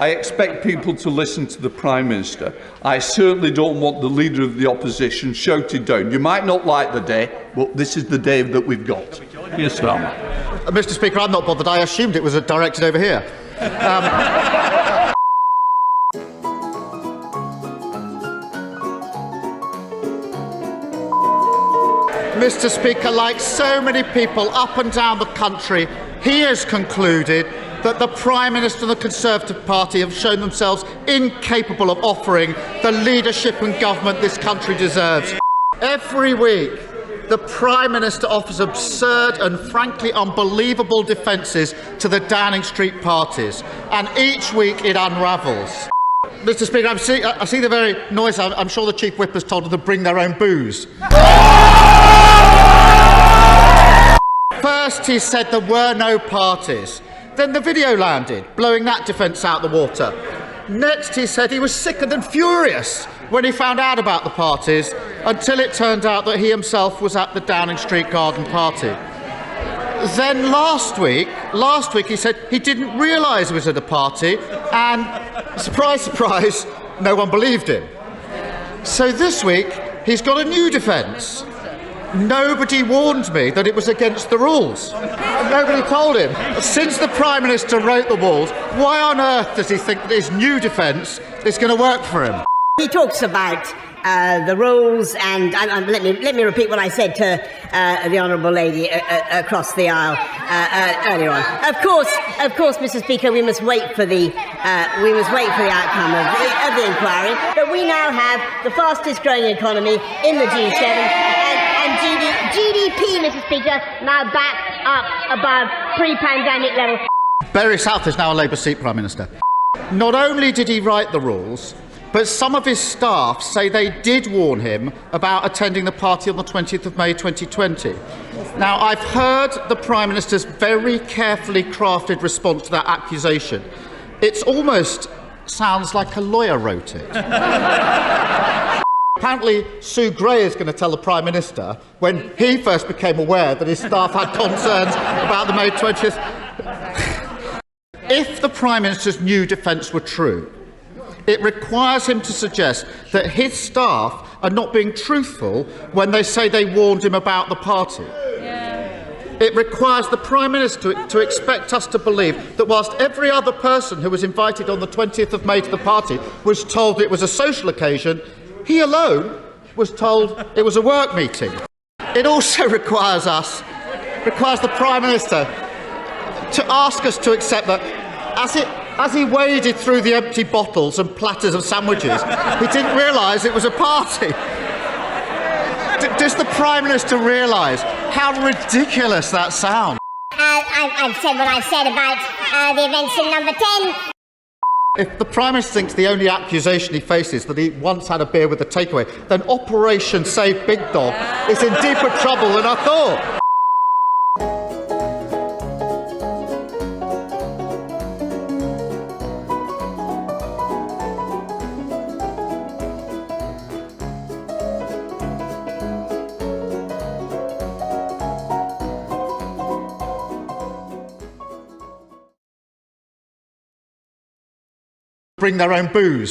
I expect people to listen to the Prime Minister. I certainly don't want the Leader of the Opposition shouted down. You might not like the day, but this is the day that we've got. Keir Starmer. Mr. Speaker, I'm not bothered. I assumed it was directed over here. Mr. Speaker, like so many people up and down the country, he has concluded that the Prime Minister and the Conservative Party have shown themselves incapable of offering the leadership and government this country deserves. Every week, the Prime Minister offers absurd and frankly unbelievable defences to the Downing Street parties, and each week it unravels. Mr. Speaker, I see the very noise. I'm sure the Chief Whip has told them to bring their own booze. First he said there were no parties. Then the video landed, blowing that defence out the water. Next he said he was sickened and furious when he found out about the parties, until it turned out that he himself was at the Downing Street garden party. Then last week he said he didn't realise he was at a party, and surprise, surprise, no one believed him. So this week he's got a new defence. Nobody warned me that it was against the rules. Nobody told him. Since the Prime Minister wrote the rules, why on earth does he think that his new defence is going to work for him? He talks about the rules, and let me repeat what I said to the honourable lady across the aisle earlier on. Of course, Mr. Speaker, we must wait for the outcome of the inquiry. But we now have the fastest growing economy in the G7. And GDP, Mr. Speaker, now back up above pre-pandemic levels. Bury South is now a Labour seat, Prime Minister. Not only did he write the rules, but some of his staff say they did warn him about attending the party on the 20th of May 2020. Now, I've heard the Prime Minister's very carefully crafted response to that accusation. It almost sounds like a lawyer wrote it. Apparently, Sue Gray is going to tell the Prime Minister when he first became aware that his staff had concerns about the May 20th. If the Prime Minister's new defence were true, it requires him to suggest that his staff are not being truthful when they say they warned him about the party. It requires the Prime Minister to expect us to believe that whilst every other person who was invited on the 20th of May to the party was told it was a social occasion, he alone was told it was a work meeting. It also requires the Prime Minister to ask us to accept that as he waded through the empty bottles and platters of sandwiches, he didn't realise it was a party. Does the Prime Minister realise how ridiculous that sounds? I've said what I've said about the events in number 10. If the Prime Minister thinks the only accusation he faces that he once had a beer with a takeaway, then Operation Save Big Dog is in deeper trouble than I thought. Bring their own booze.